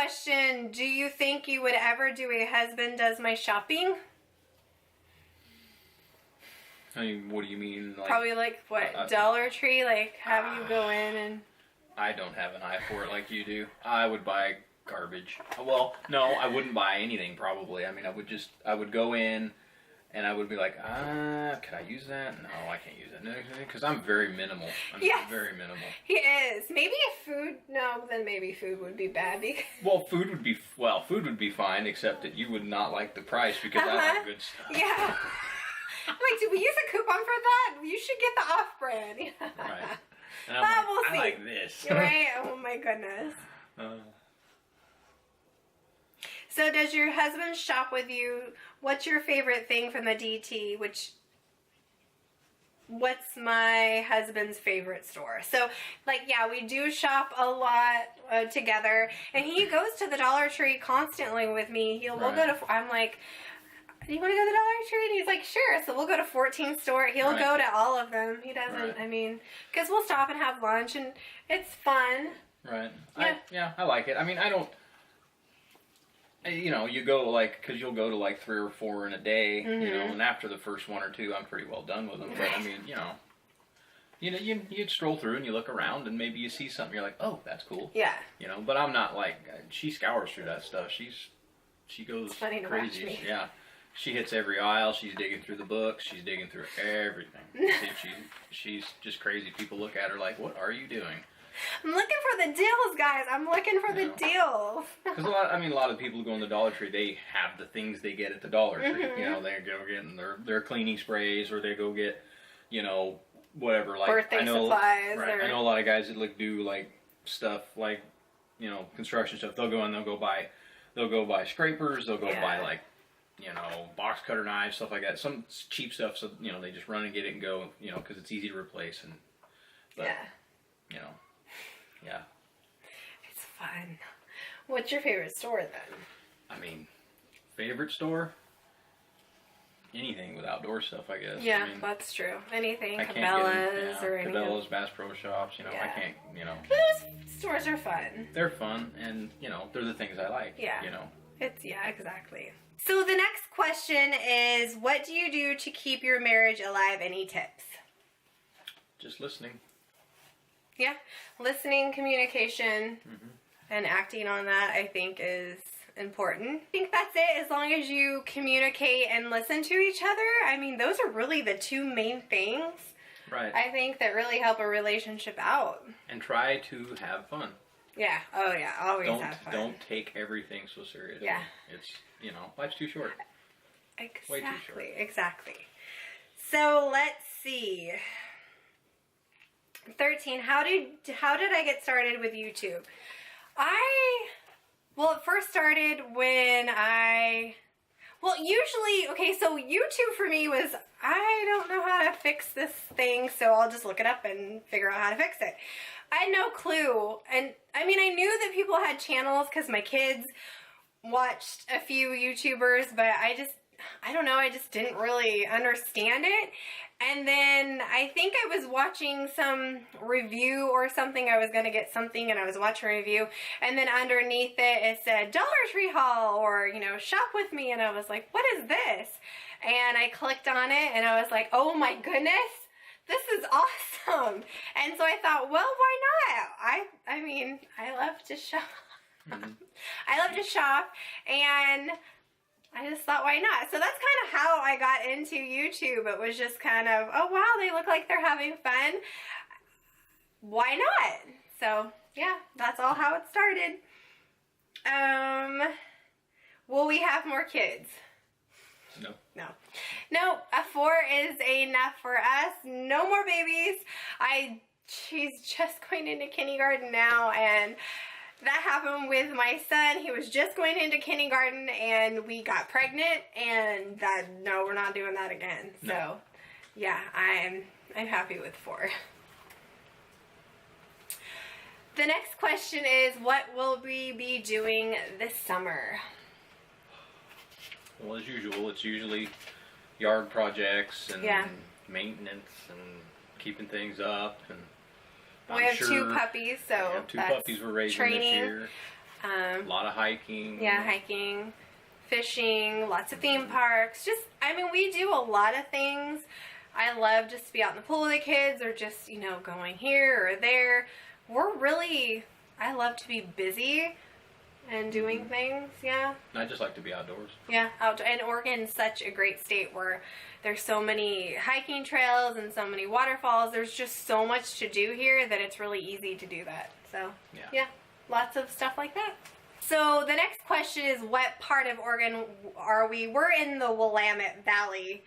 question, do you think you would ever do a husband does my shopping? I mean, what do you mean? Like, probably like, what, Dollar Tree? Like, have you go in and... I don't have an eye for it like you do. I would buy garbage. Well, no, I wouldn't buy anything probably. I mean, I would go in and I would be like, can I use that? No, I can't use that. Because I'm very minimal. I'm very minimal. He is. Maybe if food, no, then maybe food would be bad. Well, food would be fine, except that you would not like the price because I like good stuff. Yeah. I'm like, did we use a coupon for that? You should get the off-brand. Right. And I'm like, we'll see. I like this. Right? Oh my goodness. So does your husband shop with you? What's your favorite thing from the DT? What's my husband's favorite store? So, like, yeah, we do shop a lot together. And he goes to the Dollar Tree constantly with me. We'll go to, I'm like... do you want to go to the Dollar Tree? And he's like, sure. So we'll go to 14 store. He'll go to all of them. He doesn't, I mean, because we'll stop and have lunch and it's fun. Right. Yeah. I like it. I mean, I don't, you know, you go like, because you'll go to like 3 or 4 in a day, you know, and after the first 1 or 2, I'm pretty well done with them. But I mean, you stroll through and you look around and maybe you see something. You're like, oh, that's cool. Yeah. You know, but I'm not like, she scours through that stuff. She goes crazy. Yeah. She hits every aisle. She's digging through the books. She's digging through everything. She's just crazy. People look at her like, what are you doing? I'm looking for the deals, guys. I'm looking for the deals. Because a lot of people who go in the Dollar Tree, they have the things they get at the Dollar Tree. You know, they go getting their cleaning sprays, or they go get, you know, whatever. Like birthday supplies. Right. I know a lot of guys that like do like stuff like, you know, construction stuff. They'll go in, they'll go buy scrapers. They'll go buy like, you know, box cutter knives, stuff like that. Some cheap stuff, so, you know, they just run and get it and go, you know, because it's easy to replace. But, you know, yeah. It's fun. What's your favorite store, then? I mean, favorite store? Anything with outdoor stuff, I guess. Yeah, I mean, that's true. Anything, Cabela's or anything. Cabela's, Bass Pro Shops, you know, I can't, you know. Those stores are fun. They're fun, and, you know, they're the things I like, you know. Exactly. So the next question is, what do you do to keep your marriage alive? Any tips? Just listening. Yeah. Listening, communication, and acting on that, I think, is important. I think that's it. As long as you communicate and listen to each other, I mean, those are really the 2 main things, I think, that really help a relationship out. And try to have fun. Yeah. Oh, yeah. Always have fun. Don't take everything so seriously. Yeah. It's, you know, life's too short. Exactly. Way too short. Exactly. So let's see. 13. How did I get started with YouTube? Well, it first started when so YouTube for me was, I don't know how to fix this thing, so I'll just look it up and figure out how to fix it. I had no clue. And I mean, I knew that people had channels because my kids watched a few YouTubers, but I don't know, I just didn't really understand it. And then I think I was watching some review or something. I was going to get something and I was watching a review, and then underneath it said Dollar Tree haul, or, you know, shop with me. And I was like, what is this? And I clicked on it and I was like, oh my goodness, this is awesome. And so I thought, well, why not? I mean, I love to shop. I love to shop, and I just thought, why not? So that's kind of how I got into YouTube. It was just kind of, oh wow, they look like they're having fun. Why not? So yeah, that's all how it started. Will we have more kids? No. No, a 4 is enough for us. No more babies. She's just going into kindergarten now, and that happened with my son. He was just going into kindergarten and we got pregnant, and no, we're not doing that again. No. So yeah, I'm happy with 4. The next question is, what will we be doing this summer? Well, as usual, it's usually yard projects and maintenance and keeping things up. And we have 2 puppies, so we have 2 puppies we're raising this year. A lot of hiking. Yeah, hiking, fishing, lots of theme parks. Just, I mean, we do a lot of things. I love just to be out in the pool with the kids or just, you know, going here or there. I love to be busy and doing things, yeah. I just like to be outdoors. Yeah, and Oregon's such a great state where there's so many hiking trails and so many waterfalls. There's just so much to do here that it's really easy to do that. So, yeah, lots of stuff like that. So the next question is, what part of Oregon are we? We're in the Willamette Valley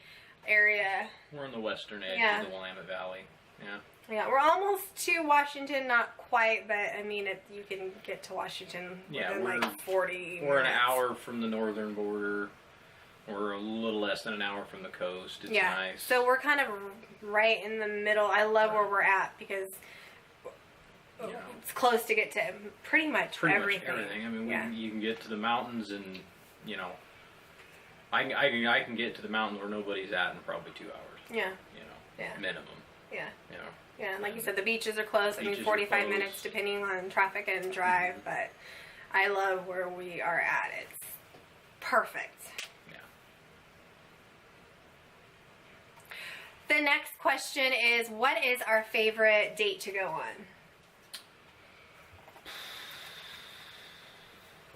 area. We're in the western edge of the Willamette Valley. Yeah. Yeah, we're almost to Washington, not quite, but I mean, you can get to Washington within like 40 minutes. We're an hour from the northern border. We're a little less than an hour from the coast. It's nice. So we're kind of right in the middle. I love where we're at because it's close to get to pretty much everything. I mean, you can get to the mountains and, you know, I can get to the mountains where nobody's at in probably 2 hours. Yeah. You know, minimum. Yeah. You know. Yeah, and like you said, the beaches are close. I mean, 45 minutes depending on traffic and drive, but I love where we are at. It's perfect. Yeah. The next question is, what is our favorite date to go on?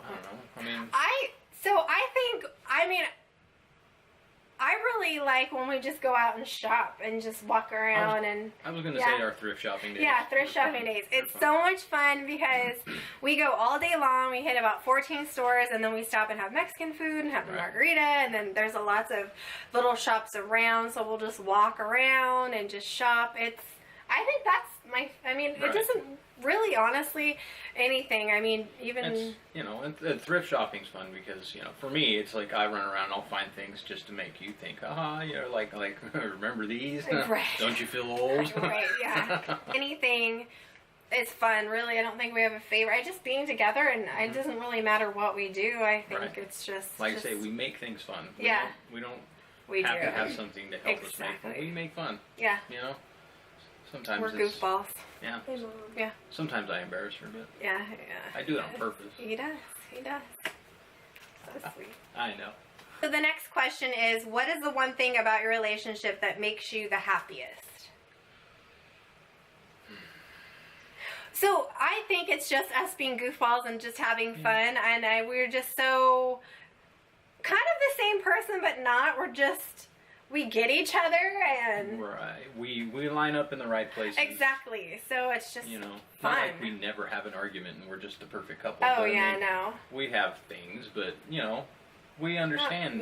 I don't know. I mean... I really like when we just go out and shop and just walk around I was going to say our thrift shopping days. Yeah, thrift shopping days. It's so much fun because we go all day long. We hit about 14 stores and then we stop and have Mexican food and have a margarita, and then there's lots of little shops around, so we'll just walk around and just shop. I think that's it doesn't really, honestly, anything. I mean, even... It's, you know, and thrift shopping's fun because, you know, for me, it's like I run around and I'll find things just to make you think, you know, like remember these? Right. Don't you feel old? Right, yeah. Anything is fun, really. I don't think we have a favorite. Just being together, and it doesn't really matter what we do. I think it's just... Like I say, we make things fun. We don't have to have something to help us make fun. We make fun. Yeah. You know? Sometimes we're goofballs. Yeah. Yeah. Sometimes I embarrass her a bit. Yeah. I do it on purpose. He does. So sweet. I know. So the next question is, what is the one thing about your relationship that makes you the happiest? So I think it's just us being goofballs and just having fun, and we're just so kind of the same person, but not. We get each other, and we line up in the right places. Exactly. So it's just fun. Not like we never have an argument and we're just the perfect couple. Oh yeah, I know. We have things, but we understand.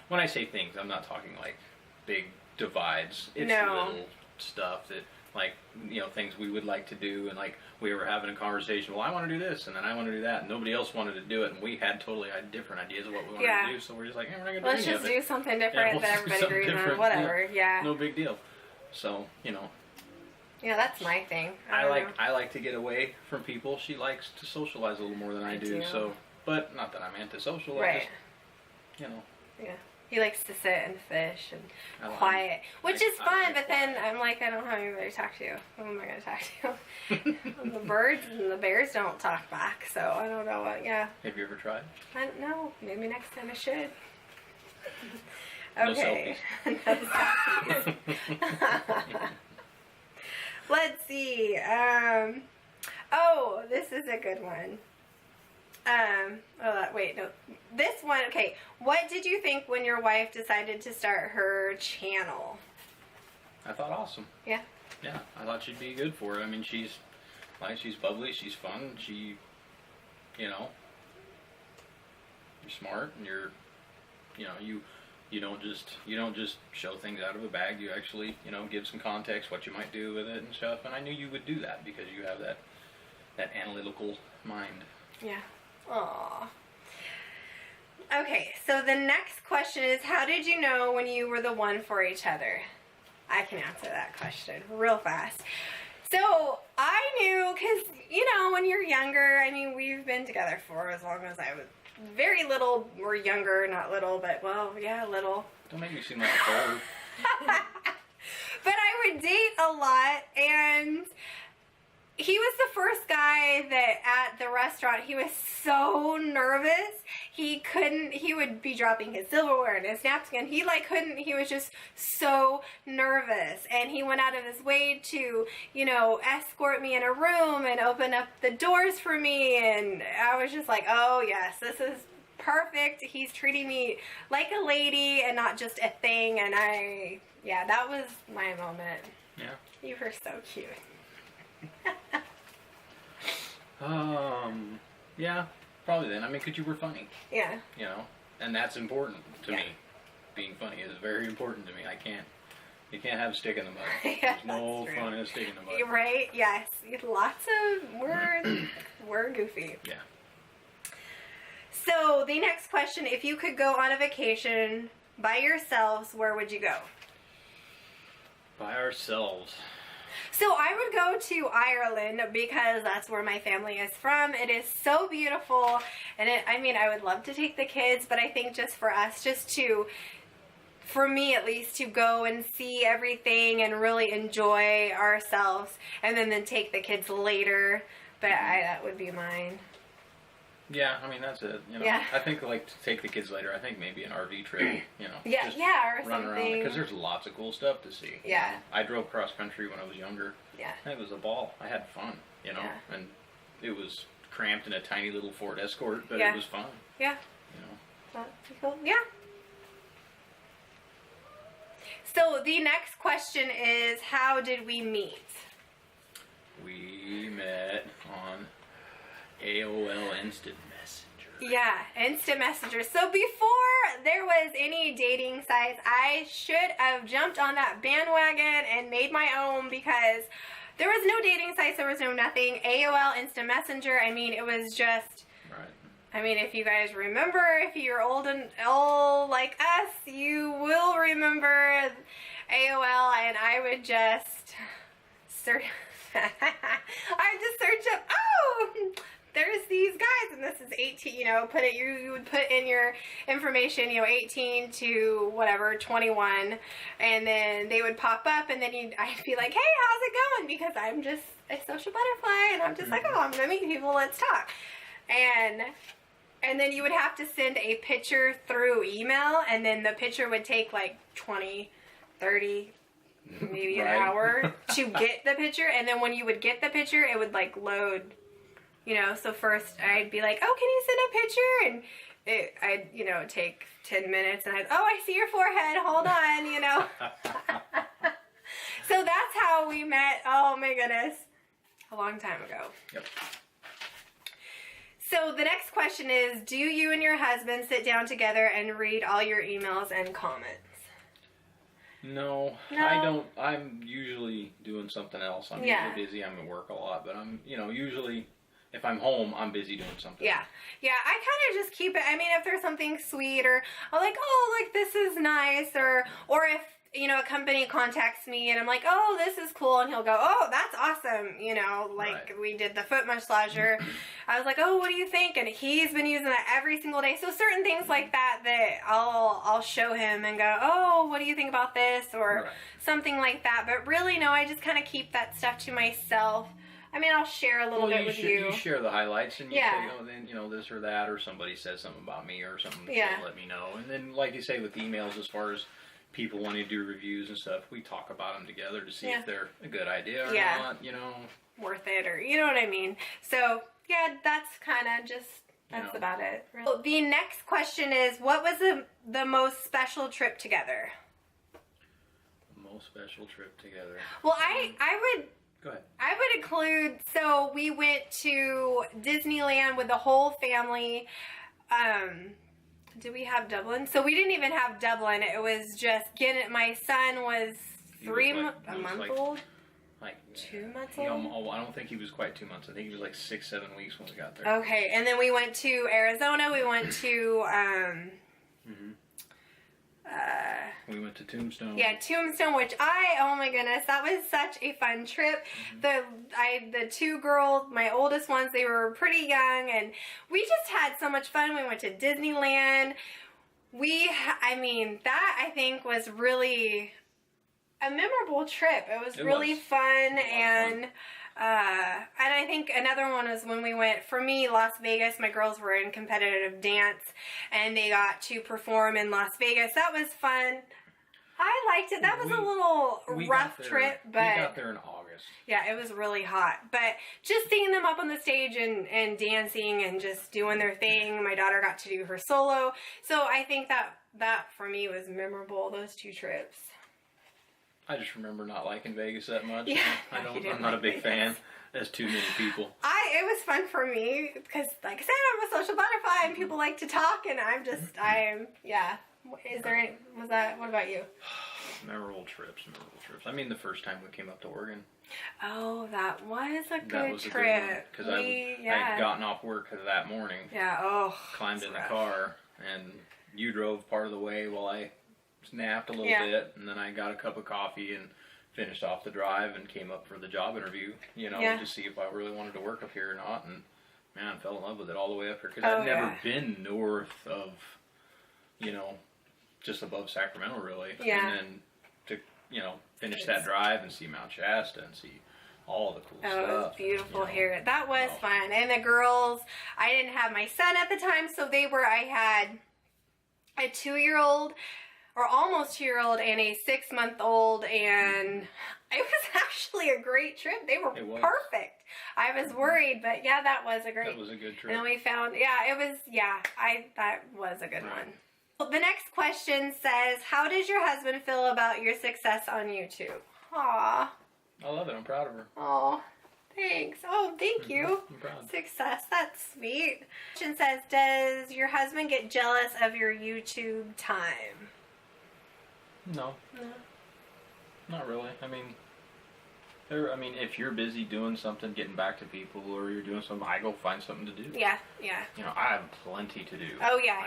When I say things, I'm not talking like big divides. It's little stuff that, like, things we would like to do, and like we were having a conversation. Well, I want to do this, and then I want to do that, and nobody else wanted to do it, and we had different ideas of what we wanted to do. So we're just like, we're not gonna do Let's just do something different that everybody agrees on. Whatever. Yeah. No big deal. So Yeah, that's my thing. I like to get away from people. She likes to socialize a little more than I do. So, but not that I'm antisocial. Right. Yeah. He likes to sit and fish and quiet, which is fun, but then I'm like, I don't have anybody to talk to. Who am I going to talk to? The birds and the bears don't talk back, so I don't know what, Have you ever tried? I don't know. Maybe next time I should. Okay. No selfies. Let's see. This is a good one. Wait, no. This one, okay. What did you think when your wife decided to start her channel? I thought awesome. Yeah? Yeah, I thought she'd be good for it. I mean, she's bubbly, she's fun, you're smart, and you don't just show things out of a bag. You actually, give some context, what you might do with it and stuff, and I knew you would do that because you have that analytical mind. Yeah. Aww. Okay, so the next question is, how did you know when you were the one for each other? I can answer that question real fast. So, I knew, because, when you're younger, I mean, we've been together for as long as I was very little, or younger, not little, but, little. Don't make me seem like a old. But I would date a lot, and he was the first guy that at the restaurant, he was so nervous. He would be dropping his silverware and his napkin. He was just so nervous. And he went out of his way to, escort me in a room and open up the doors for me. And I was just like, oh yes, this is perfect. He's treating me like a lady and not just a thing. And that was my moment. Yeah. You were so cute. Yeah, probably then. I mean, 'cause you were funny. Yeah. And that's important to me. Being funny is very important to me. You can't have a stick in the mud. Yeah, There's no fun in a stick in the mud. You're right, yes. Lots of, we're goofy. Yeah. So, the next question, if you could go on a vacation by yourselves, where would you go? By ourselves. So I would go to Ireland because that's where my family is from. It is so beautiful, and I would love to take the kids, but I think just for us, for me at least, to go and see everything and really enjoy ourselves, and then take the kids later. But that would be mine. Yeah, I mean, that's it. Yeah. I think to take the kids later. I think maybe an RV trip. Yeah, just or run something. around because there's lots of cool stuff to see. Yeah. I drove cross country when I was younger. Yeah. It was a ball. I had fun. Yeah. And it was cramped in a tiny little Ford Escort, but Yeah. it was fun. Yeah. That'd be cool. Yeah. So the next question is, how did we meet? We met on AOL Instant Messenger. Yeah, Instant Messenger. So before there was any dating sites, I should have jumped on that bandwagon and made my own, because there was no dating sites, there was no nothing. AOL Instant Messenger, it was just... Right. If you guys remember, if you're old like us, you will remember AOL, and I would just search... I just search up, there's these guys, and this is 18, you would put in your information, 18 to whatever, 21, and then they would pop up, and then I'd be like, hey, how's it going? Because I'm just a social butterfly, and I'm just like, I'm gonna meet people, let's talk. And then you would have to send a picture through email, and then the picture would take like 20, 30, maybe an hour to get the picture, and then when you would get the picture, it would load. So first I'd be like, oh, can you send a picture? And I'd, take 10 minutes, and I see your forehead, hold on, So that's how we met, oh my goodness, a long time ago. Yep. So the next question is, do you and your husband sit down together and read all your emails and comments? No, I don't. I'm usually doing something else. I'm usually busy. I'm at work a lot, but I'm, usually... If I'm home, I'm busy doing something. Yeah. Yeah, I kind of just keep it. If there's something sweet, or I'm like, oh, this is nice, or if, a company contacts me and I'm like, oh, this is cool, and he'll go, oh, that's awesome, Right. We did the foot massager. I was like, oh, what do you think? And he's been using that every single day. So certain things like that I'll show him and go, oh, what do you think about this? Or something like that. But really, no, I just kind of keep that stuff to myself. I'll share a little bit with you. You share the highlights, and you say, then, this or that, or somebody says something about me or something, so let me know. And then, like you say, with emails, as far as people wanting to do reviews and stuff, we talk about them together to see if they're a good idea or not, Worth it, or, you know what I mean? So, yeah, that's kind of just, that's about it. Really. So the next question is, what was the most special trip together? The most special trip together? Well, I would... Go ahead. I would include, so we went to Disneyland with the whole family. Did we have Dublin? So we didn't even have Dublin. It was just, my son was a month old? 2 months old? I don't think he was quite 2 months. I think he was 6-7 weeks when we got there. Okay, and then we went to Arizona. We went to, we went to Tombstone. Yeah, Tombstone, which oh my goodness, that was such a fun trip. The two girls, my oldest ones, they were pretty young, and we just had so much fun. We went to Disneyland. That I think was really a memorable trip. It was really fun, and And I think another one was when we went, for me, Las Vegas. My girls were in competitive dance, and they got to perform in Las Vegas. That was fun. I liked it. That was a little rough trip, but we got there in August. Yeah, it was really hot. But just seeing them up on the stage and dancing and just doing their thing. My daughter got to do her solo. So I think that for me was memorable, those 2 trips. I just remember not liking Vegas that much. Yeah, I'm not a big fan. There's too many people. It was fun for me because, like I said, I'm a social butterfly and people like to talk, and yeah. What about you? Memorable trips. I mean, the first time we came up to Oregon. Oh, that was a good trip. Because I had gotten off work that morning. Yeah, climbed in the car, and you drove part of the way while I napped a little bit, and then I got a cup of coffee and finished off the drive and came up for the job interview, to see if I really wanted to work up here or not, and man, I fell in love with it all the way up here, because I'd never been north of, just above Sacramento, really, and then to, finish that drive and see Mount Shasta and see all the cool stuff. Oh, it was beautiful here. That was fun. And the girls, I didn't have my son at the time, so I had a 2-year-old, or almost 2-year-old, and a 6-month-old, and it was actually a great trip. They were perfect. I was worried, but yeah, that was a good trip. And then we found, that was a good one. Well, the next question says, how does your husband feel about your success on YouTube? Aw. I love it. I'm proud of her. Oh, thanks. Oh, thank you. I'm proud. Success. That's sweet. Question says, does your husband get jealous of your YouTube time? No. Not really. I mean, if you're busy doing something, getting back to people, or you're doing something, I go find something to do. Yeah. I have plenty to do. Oh, yeah.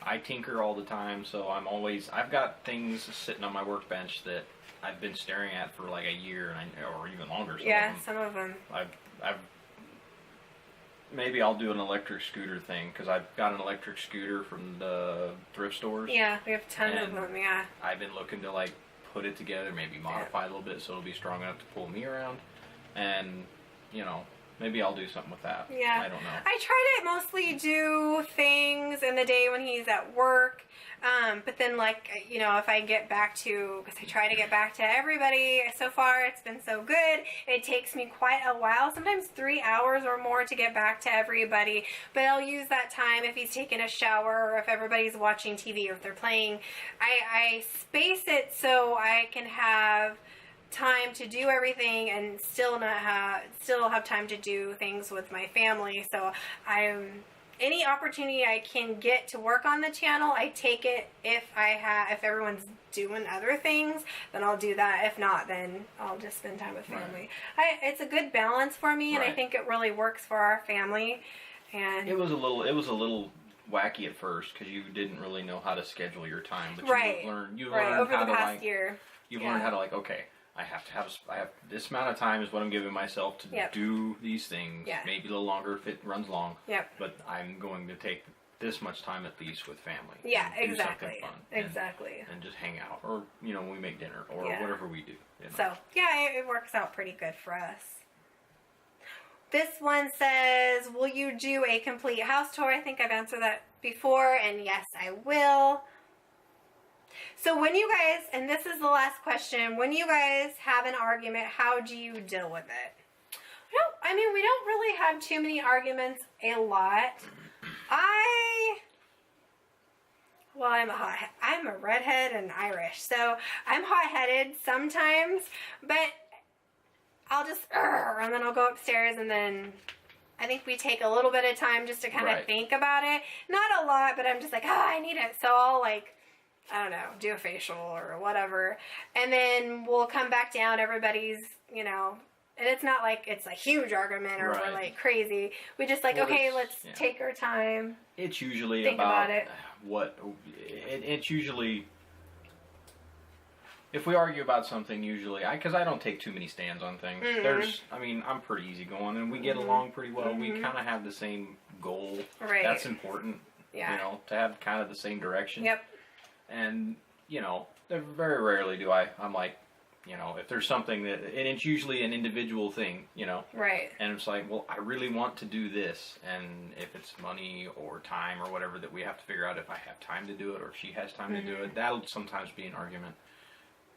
I tinker all the time, so I've got things sitting on my workbench that I've been staring at for like a year, or even longer. Some of them. Maybe I'll do an electric scooter thing, because I've got an electric scooter from the thrift stores. Yeah, we have a ton of them, yeah. I've been looking to put it together, maybe modify a little bit so it'll be strong enough to pull me around, and maybe I'll do something with that. Yeah. I don't know. I try to mostly do things in the day when he's at work, but then if I get back to, because I try to get back to everybody, so far it's been so good, it takes me quite a while, sometimes 3 hours or more to get back to everybody, but I'll use that time if he's taking a shower, or if everybody's watching TV, or if they're playing. I space it so I can have time to do everything and still have time to do things with my family. So any opportunity I can get to work on the channel, I take it. If everyone's doing other things, then I'll do that. If not, then I'll just spend time with family. It's a good balance for me, and I think it really works for our family. And it was a little wacky at first, because you didn't really know how to schedule your time, but you learned over how the to past year. You've learned how to okay, I have this amount of time is what I'm giving myself to do these things. Yeah. Maybe a little longer if it runs long. Yep. But I'm going to take this much time at least with family. Yeah, and exactly. Do something fun. Exactly. And just hang out, or we make dinner, or whatever we do. So it works out pretty good for us. This one says, will you do a complete house tour? I think I've answered that before, and yes, I will. So when you guys, and this is the last question, when you guys have an argument, how do you deal with it? We don't really have too many arguments a lot. I'm a redhead and Irish, so I'm hot-headed sometimes, but I'll just, and then I'll go upstairs, and then I think we take a little bit of time just to kind of think about it. Not a lot, but I'm just I need it, so I'll I don't know, do a facial or whatever, and then we'll come back down, everybody's, and it's not it's a huge argument or we're crazy. We just okay, let's take our time. It's usually think about it. It's usually, if we argue about something, usually, because I don't take too many stands on things. I'm pretty easygoing, and we get along pretty well. We kind of have the same goal. Right. That's important. Yeah. To have kind of the same direction. Yep. And, very rarely do I'm You know, if there's something that, and it's usually an individual thing, you know. Right. And it's like, well, I really want to do this, and if it's money or time or whatever that we have to figure out if I have time to do it or if she has time to do it, that'll sometimes be an argument.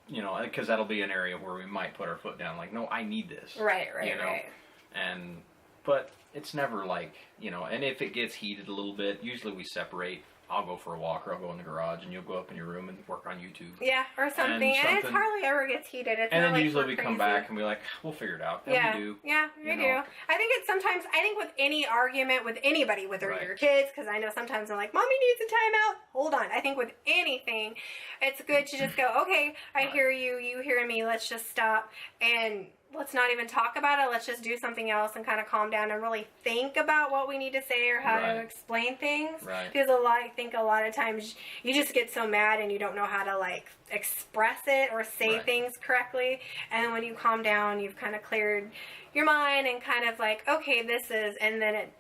You know, because that'll be an area where we might put our foot down, like, no, I need this. Right, you know? right. But it's never like, you know, and if it gets heated a little bit, usually we separate. I'll go for a walk, or I'll go in the garage, and you'll go up in your room and work on YouTube. Yeah, or something. And it hardly ever gets heated. It's and not then like usually we crazy. come back and we're like, we'll figure it out. And yeah, we do. Yeah, we do. I think it's sometimes, I think with any argument with anybody, whether your kids, because I know sometimes they're like, Mommy needs a timeout. Hold on. I think with anything, it's good to just go, okay, I hear you, you hear me, let's just stop, and let's not even talk about it. Let's just do something else and kind of calm down and really think about what we need to say or how to explain things. Right. Because I think a lot of times you just get so mad and you don't know how to like express it or say things correctly. And then when you calm down, you've kind of cleared your mind and kind of like, okay, this is, and then it,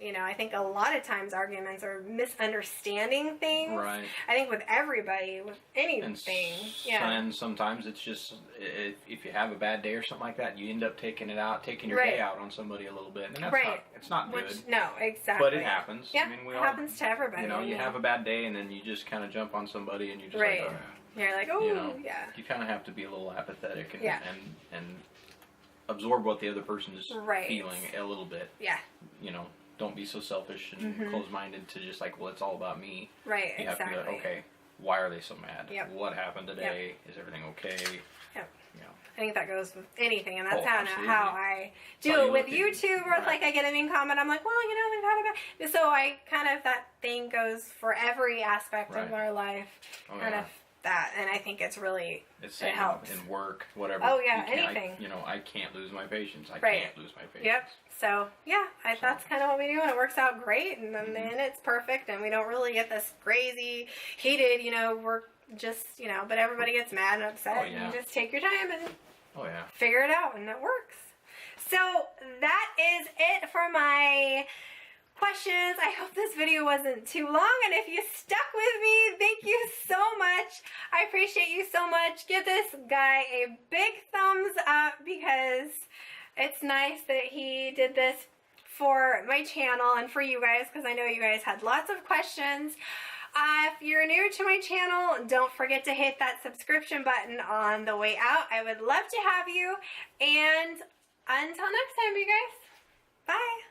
you know, I think a lot of times arguments are misunderstanding things. Right. I think with everybody, with anything. And sometimes it's just, if you have a bad day or something like that, you end up taking your day out on somebody a little bit. And that's it's not good. No, exactly. But it happens. Yeah, I mean, it happens to everybody. You know, you have a bad day and then you just kind of jump on somebody and you just like, you're like, oh, you know, you kind of have to be a little apathetic and absorb what the other person is feeling a little bit. Yeah. You know, don't be so selfish and close-minded to just like, well, it's all about me. Right, you have to be like, okay, why are they so mad? Yep. What happened today? Is everything okay? Yep. You know. I think that goes with anything, and that's how I do How it with YouTube. Or like I get a mean comment, I'm like, well, you know, they've had a bad. So I kind of, that thing goes for every aspect of our life. Kind of that, and I think it's really, it helps. In work, whatever. Oh yeah, anything. I can't lose my patience. I can't lose my patience. Yep. So yeah, that's kind of what we do, and it works out great, and then it's perfect, and we don't really get this crazy, heated, you know, we're just, you know, but everybody gets mad and upset, and you just take your time and figure it out, and it works. So that is it for my questions. I hope this video wasn't too long, and if you stuck with me, thank you so much. I appreciate you so much. Give this guy a big thumbs up because it's nice that he did this for my channel and for you guys, because I know you guys had lots of questions. If you're new to my channel, don't forget to hit that subscription button on the way out. I would love to have you, and until next time, you guys, bye.